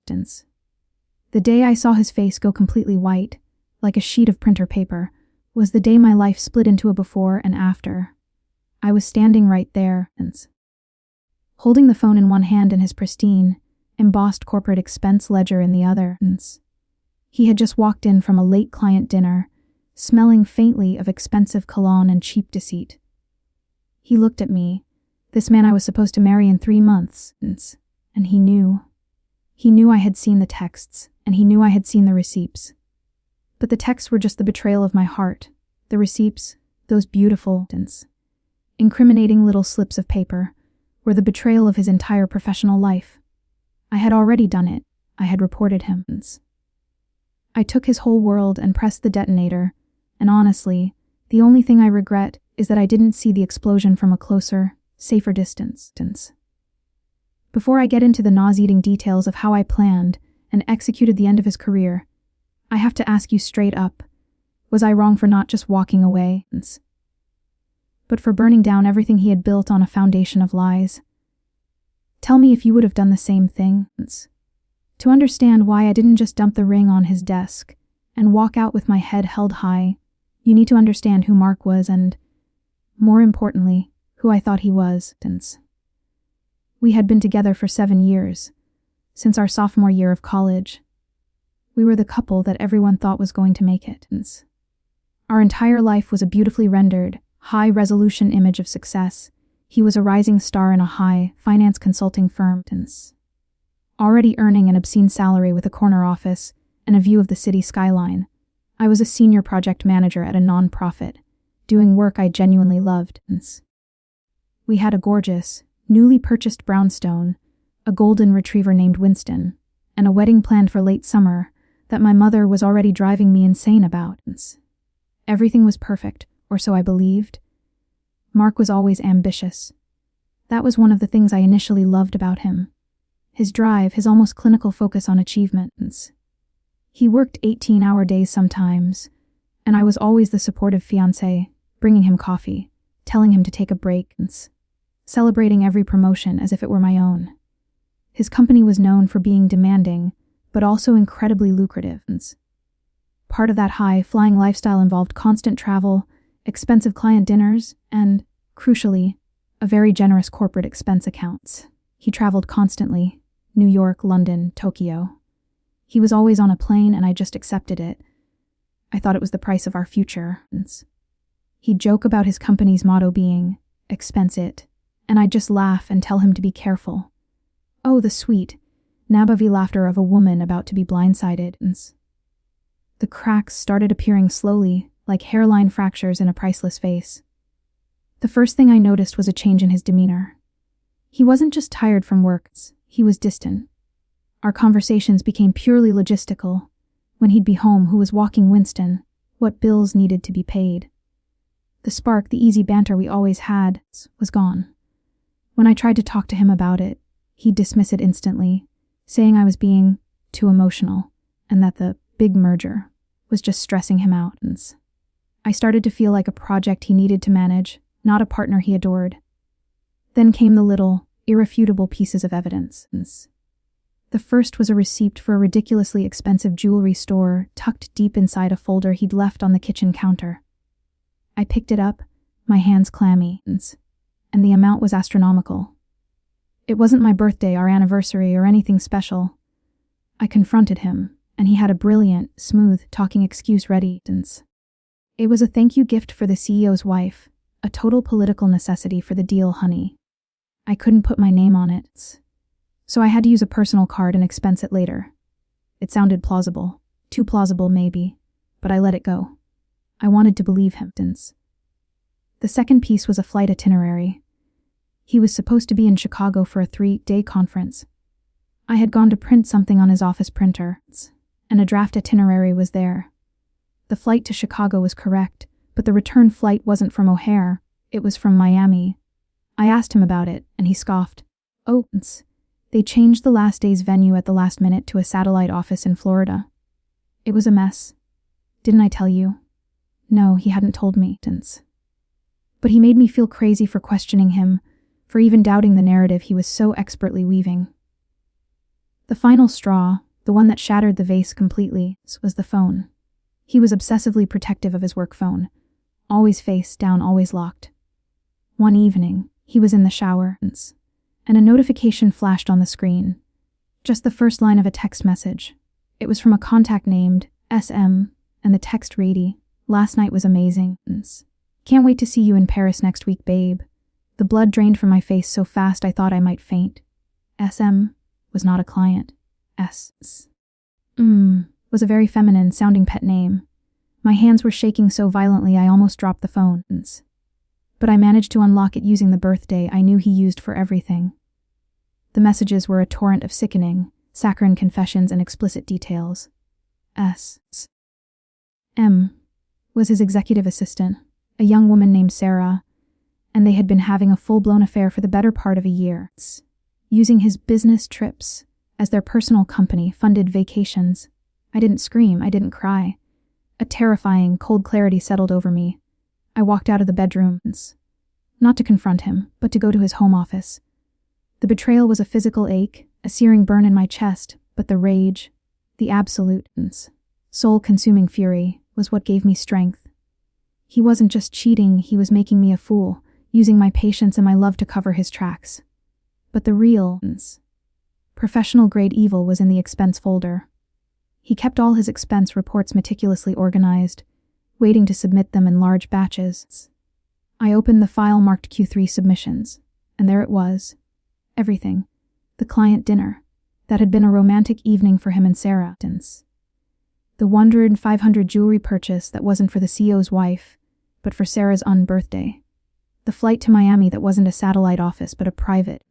The day I saw his face go completely white, like a sheet of printer paper, was the day my life split into a before and after. I was standing right there, holding the phone in one hand and his pristine, embossed corporate expense ledger in the other. He had just walked in from a late client dinner, smelling faintly of expensive cologne and cheap deceit. He looked at me, this man I was supposed to marry in 3 months, and he knew. He knew I had seen the texts, and he knew I had seen the receipts. But the texts were just the betrayal of my heart. The receipts, those beautiful, incriminating little slips of paper, were the betrayal of his entire professional life. I had already done it. I had reported him. I took his whole world and pressed the detonator, and honestly, the only thing I regret is that I didn't see the explosion from a closer, safer distance. Before I get into the nauseating details of how I planned and executed the end of his career, I have to ask you straight up, was I wrong for not just walking away, but for burning down everything he had built on a foundation of lies? Tell me if you would have done the same thing. To understand why I didn't just dump the ring on his desk and walk out with my head held high, you need to understand who Mark was and, more importantly, who I thought he was. We had been together for 7 years, since our sophomore year of college. We were the couple that everyone thought was going to make it. Our entire life was a beautifully rendered, high-resolution image of success. He was a rising star in a high finance consulting firm, already earning an obscene salary with a corner office and a view of the city skyline. I was a senior project manager at a non-profit, doing work I genuinely loved. We had a gorgeous, newly purchased brownstone, a golden retriever named Winston, and a wedding planned for late summer that my mother was already driving me insane about. Everything was perfect, or so I believed. Mark was always ambitious. That was one of the things I initially loved about him. His drive, his almost clinical focus on achievements. He worked 18-hour days sometimes, and I was always the supportive fiancé, bringing him coffee, telling him to take a break, celebrating every promotion as if it were my own. His company was known for being demanding, but also incredibly lucrative. Part of that high-flying lifestyle involved constant travel, expensive client dinners, and, crucially, a very generous corporate expense account. He traveled constantly, New York, London, Tokyo. He was always on a plane and I just accepted it. I thought it was the price of our future. He'd joke about his company's motto being, "Expense it," and I'd just laugh and tell him to be careful. Oh, the sweet, nabbavy laughter of a woman about to be blindsided. The cracks started appearing slowly, like hairline fractures in a priceless face. The first thing I noticed was a change in his demeanor. He wasn't just tired from work, he was distant. Our conversations became purely logistical. When he'd be home, who was walking Winston, what bills needed to be paid. The spark, the easy banter we always had, was gone. When I tried to talk to him about it, he'd dismiss it instantly, saying I was being too emotional, and that the big merger was just stressing him out. I started to feel like a project he needed to manage, not a partner he adored. Then came the little, irrefutable pieces of evidence. The first was a receipt for a ridiculously expensive jewelry store tucked deep inside a folder he'd left on the kitchen counter. I picked it up, my hands clammy, and the amount was astronomical. It wasn't my birthday, our anniversary, or anything special. I confronted him, and he had a brilliant, smooth-talking excuse ready. It was a thank you gift for the CEO's wife, a total political necessity for the deal, honey. I couldn't put my name on it, so I had to use a personal card and expense it later. It sounded plausible, too plausible maybe, but I let it go. I wanted to believe him. The second piece was a flight itinerary. He was supposed to be in Chicago for a 3-day conference. I had gone to print something on his office printer, and a draft itinerary was there. The flight to Chicago was correct, but the return flight wasn't from O'Hare, it was from Miami. I asked him about it, and he scoffed. Oh, they changed the last day's venue at the last minute to a satellite office in Florida. It was a mess. Didn't I tell you? No, he hadn't told me. But he made me feel crazy for questioning him, for even doubting the narrative he was so expertly weaving. The final straw, the one that shattered the vase completely, was the phone. He was obsessively protective of his work phone, always face down, always locked. One evening, he was in the shower, and a notification flashed on the screen. Just the first line of a text message. It was from a contact named SM, and the text read, "Last night was amazing. Can't wait to see you in Paris next week, babe." The blood drained from my face so fast I thought I might faint. SM was not a client. Was a very feminine-sounding pet name. My hands were shaking so violently I almost dropped the phone. But I managed to unlock it using the birthday I knew he used for everything. The messages were a torrent of sickening, saccharine confessions and explicit details. M was his executive assistant, a young woman named Sarah, and they had been having a full-blown affair for the better part of a year. Using his business trips as their personal company-funded vacations. I didn't scream, I didn't cry. A terrifying, cold clarity settled over me. I walked out of the bedroom, not to confront him, but to go to his home office. The betrayal was a physical ache, a searing burn in my chest, but the rage, the absolute, soul-consuming fury, was what gave me strength. He wasn't just cheating, he was making me a fool, using my patience and my love to cover his tracks. But the real, professional-grade evil was in the expense folder. He kept all his expense reports meticulously organized, waiting to submit them in large batches. I opened the file marked Q3 submissions, and there it was. Everything. The client dinner. That had been a romantic evening for him and Sarah. The $1,500 jewelry purchase that wasn't for the CEO's wife, but for Sarah's unbirthday. The flight to Miami that wasn't a satellite office but a private.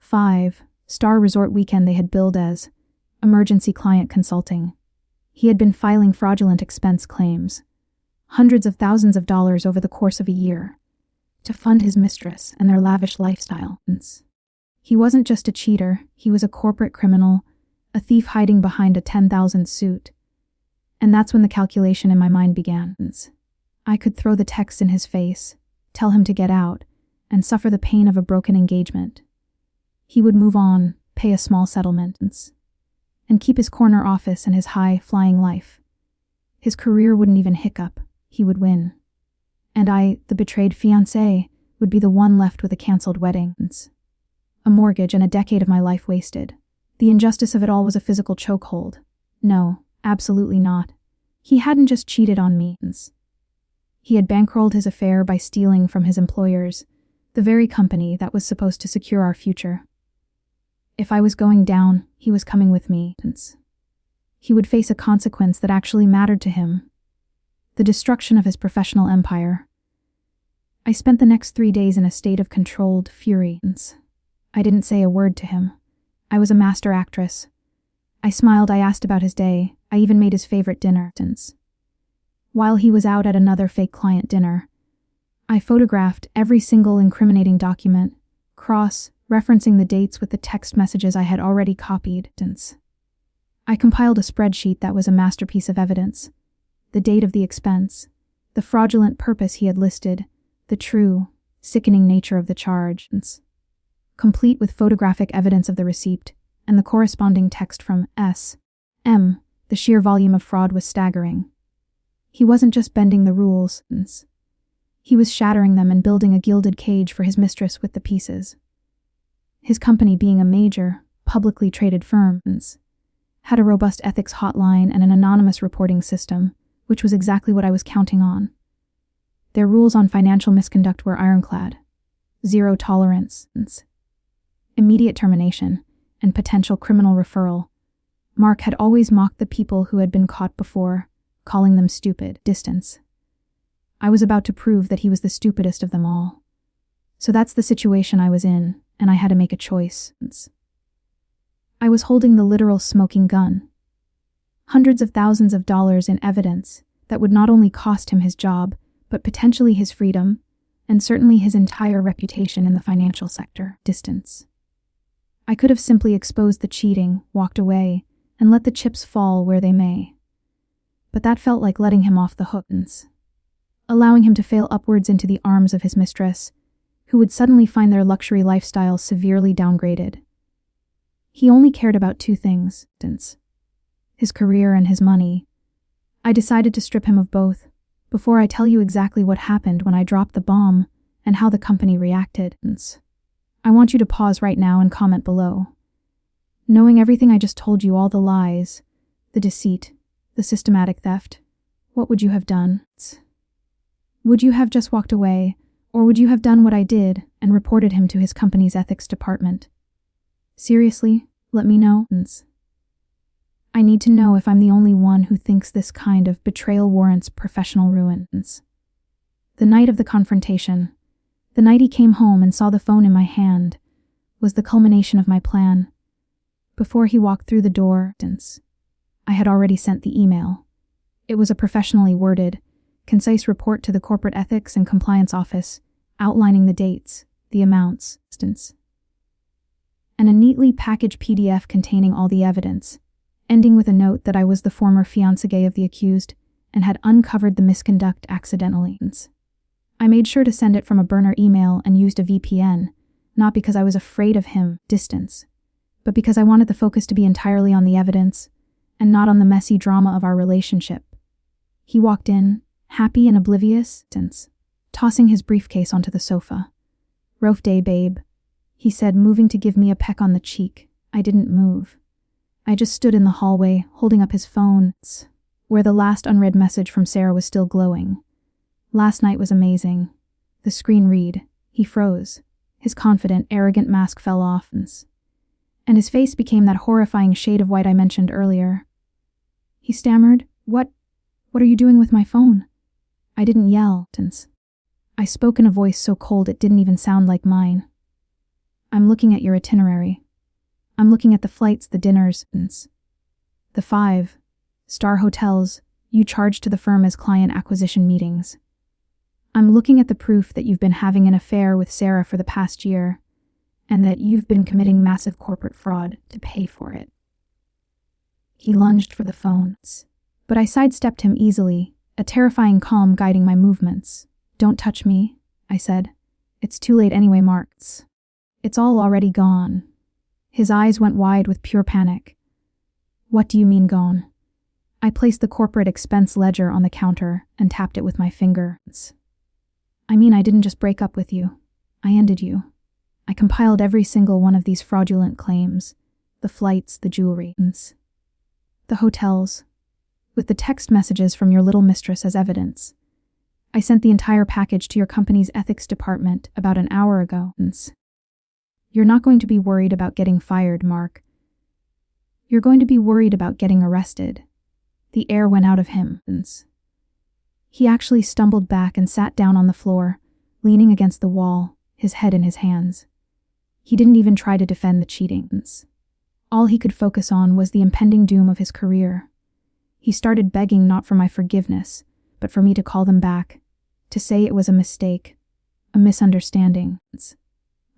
5-star resort weekend they had billed as emergency client consulting. He had been filing fraudulent expense claims, hundreds of thousands of dollars over the course of a year, to fund his mistress and their lavish lifestyle. He wasn't just a cheater, he was a corporate criminal, a thief hiding behind a 10,000 suit. And that's when the calculation in my mind began. I could throw the text in his face, tell him to get out, and suffer the pain of a broken engagement. He would move on, pay a small settlement, and keep his corner office and his high-flying life. His career wouldn't even hiccup, he would win. And I, the betrayed fiancé, would be the one left with a cancelled wedding. A mortgage and a decade of my life wasted. The injustice of it all was a physical chokehold. No, absolutely not. He hadn't just cheated on me. He had bankrolled his affair by stealing from his employers, the very company that was supposed to secure our future. If I was going down, he was coming with me. He would face a consequence that actually mattered to him. The destruction of his professional empire. I spent the next 3 days in a state of controlled fury. I didn't say a word to him. I was a master actress. I smiled, I asked about his day, I even made his favorite dinner. While he was out at another fake client dinner, I photographed every single incriminating document, cross-referencing the dates with the text messages I had already copied. I compiled a spreadsheet that was a masterpiece of evidence. The date of the expense, the fraudulent purpose he had listed, the true, sickening nature of the charge, complete with photographic evidence of the receipt, and the corresponding text from S.M. The sheer volume of fraud was staggering. He wasn't just bending the rules, he was shattering them and building a gilded cage for his mistress with the pieces. His company, being a major, publicly traded firm, had a robust ethics hotline and an anonymous reporting system, which was exactly what I was counting on. Their rules on financial misconduct were ironclad. 0 tolerance, immediate termination, and potential criminal referral. Mark had always mocked the people who had been caught before, calling them stupid. Distance. I was about to prove that he was the stupidest of them all. So that's the situation I was in, and I had to make a choice. I was holding the literal smoking gun. Hundreds of thousands of dollars in evidence that would not only cost him his job, but potentially his freedom, and certainly his entire reputation in the financial sector. Distance. I could have simply exposed the cheating, walked away, and let the chips fall where they may. But that felt like letting him off the hook, allowing him to fail upwards into the arms of his mistress, who would suddenly find their luxury lifestyle severely downgraded. He only cared about two things, his career and his money. I decided to strip him of both. Before I tell you exactly what happened when I dropped the bomb and how the company reacted, I want you to pause right now and comment below. Knowing everything I just told you, all the lies, the deceit, the systematic theft, what would you have done? Would you have just walked away, or would you have done what I did and reported him to his company's ethics department? Seriously, let me know. I need to know if I'm the only one who thinks this kind of betrayal warrants professional ruin. The night of the confrontation, the night he came home and saw the phone in my hand, was the culmination of my plan. Before he walked through the door, I had already sent the email. It was a professionally worded, concise report to the corporate ethics and compliance office, outlining the dates, the amounts, and a neatly packaged PDF containing all the evidence, ending with a note that I was the former fiancé of the accused and had uncovered the misconduct accidentally. I made sure to send it from a burner email and used a VPN, not because I was afraid of him, distance, but because I wanted the focus to be entirely on the evidence and not on the messy drama of our relationship. He walked in, happy and oblivious, tossing his briefcase onto the sofa. "Rough day, babe," he said, moving to give me a peck on the cheek. I didn't move. I just stood in the hallway, holding up his phone, where the last unread message from Sarah was still glowing. "Last night was amazing." The screen read. He froze. His confident, arrogant mask fell off, and his face became that horrifying shade of white I mentioned earlier. He stammered, What are you doing with my phone?" I didn't yell, I spoke in a voice so cold it didn't even sound like mine. "I'm looking at your itinerary. I'm looking at the flights, the dinners, the 5-star hotels you charge to the firm as client acquisition meetings. I'm looking at the proof that you've been having an affair with Sarah for the past year, and that you've been committing massive corporate fraud to pay for it." He lunged for the phone, but I sidestepped him easily, a terrifying calm guiding my movements. "Don't touch me," I said. "It's too late anyway, Mark. It's all already gone." His eyes went wide with pure panic. "What do you mean gone?" I placed the corporate expense ledger on the counter and tapped it with my finger. "I mean, I didn't just break up with you. I ended you. I compiled every single one of these fraudulent claims, the flights, the jewelry, the hotels, with the text messages from your little mistress as evidence. I sent the entire package to your company's ethics department about an hour ago. You're not going to be worried about getting fired, Mark. You're going to be worried about getting arrested." The air went out of him. He actually stumbled back and sat down on the floor, leaning against the wall, his head in his hands. He didn't even try to defend the cheating. All he could focus on was the impending doom of his career. He started begging not for my forgiveness, but for me to call them back, to say it was a mistake, a misunderstanding.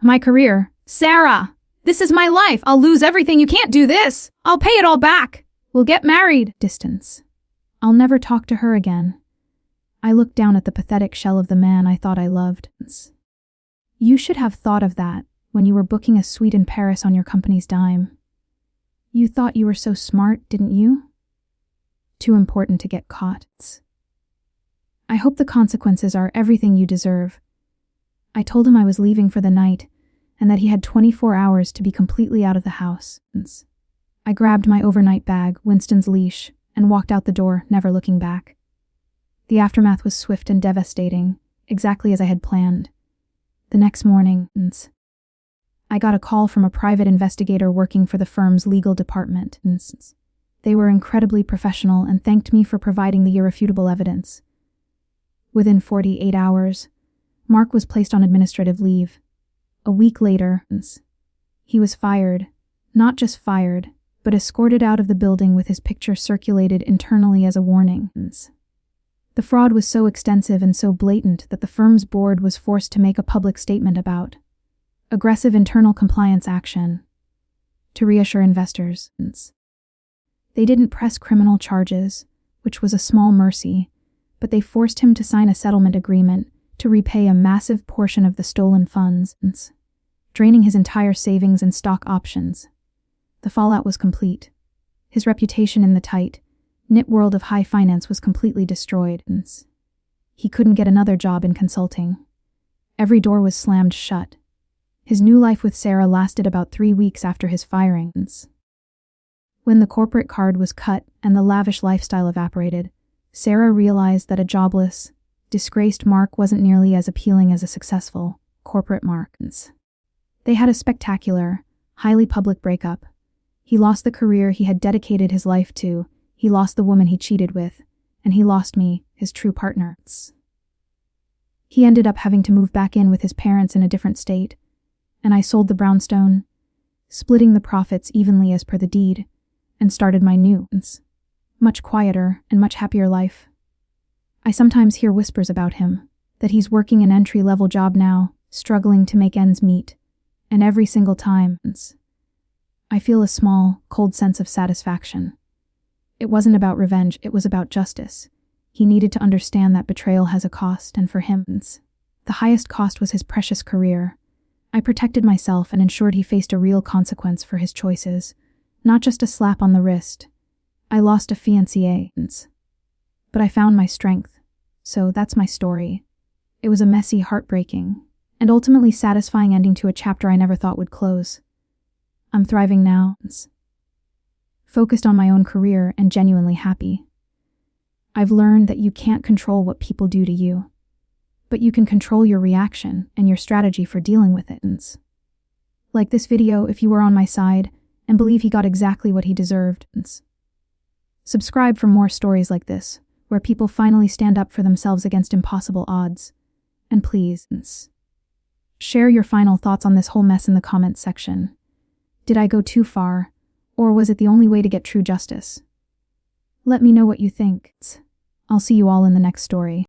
"My career? Sarah! This is my life! I'll lose everything! You can't do this! I'll pay it all back! We'll get married!" Distance. I'll never talk to her again. I looked down at the pathetic shell of the man I thought I loved. "You should have thought of that when you were booking a suite in Paris on your company's dime. You thought you were so smart, didn't you? Too important to get caught. I hope the consequences are everything you deserve." I told him I was leaving for the night and that he had 24 hours to be completely out of the house. I grabbed my overnight bag, Winston's leash, and walked out the door, never looking back. The aftermath was swift and devastating, exactly as I had planned. The next morning, I got a call from a private investigator working for the firm's legal department. They were incredibly professional and thanked me for providing the irrefutable evidence. Within 48 hours, Mark was placed on administrative leave. A week later, he was fired, not just fired, but escorted out of the building with his picture circulated internally as a warning. The fraud was so extensive and so blatant that the firm's board was forced to make a public statement about aggressive internal compliance action to reassure investors. They didn't press criminal charges, which was a small mercy, but they forced him to sign a settlement agreement to repay a massive portion of the stolen funds, draining his entire savings and stock options. The fallout was complete. His reputation in the tight-knit world of high finance was completely destroyed. He couldn't get another job in consulting. Every door was slammed shut. His new life with Sarah lasted about 3 weeks after his firing. When the corporate card was cut and the lavish lifestyle evaporated, Sarah realized that a jobless, disgraced Mark wasn't nearly as appealing as a successful, corporate Mark. They had a spectacular, highly public breakup. He lost the career he had dedicated his life to, he lost the woman he cheated with, and he lost me, his true partner. He ended up having to move back in with his parents in a different state, and I sold the brownstone, splitting the profits evenly as per the deed, and started my new, much quieter and much happier life. I sometimes hear whispers about him, that he's working an entry-level job now, struggling to make ends meet, and every single time, I feel a small, cold sense of satisfaction. It wasn't about revenge, it was about justice. He needed to understand that betrayal has a cost, and for him, the highest cost was his precious career. I protected myself and ensured he faced a real consequence for his choices, not just a slap on the wrist. I lost a fiancé, but I found my strength. So that's my story. It was a messy, heartbreaking, and ultimately satisfying ending to a chapter I never thought would close. I'm thriving now, focused on my own career and genuinely happy. I've learned that you can't control what people do to you, but you can control your reaction and your strategy for dealing with it. Like this video if you were on my side and believe he got exactly what he deserved. Subscribe for more stories like this, where people finally stand up for themselves against impossible odds. And please, share your final thoughts on this whole mess in the comments section. Did I go too far, or was it the only way to get true justice? Let me know what you think. I'll see you all in the next story.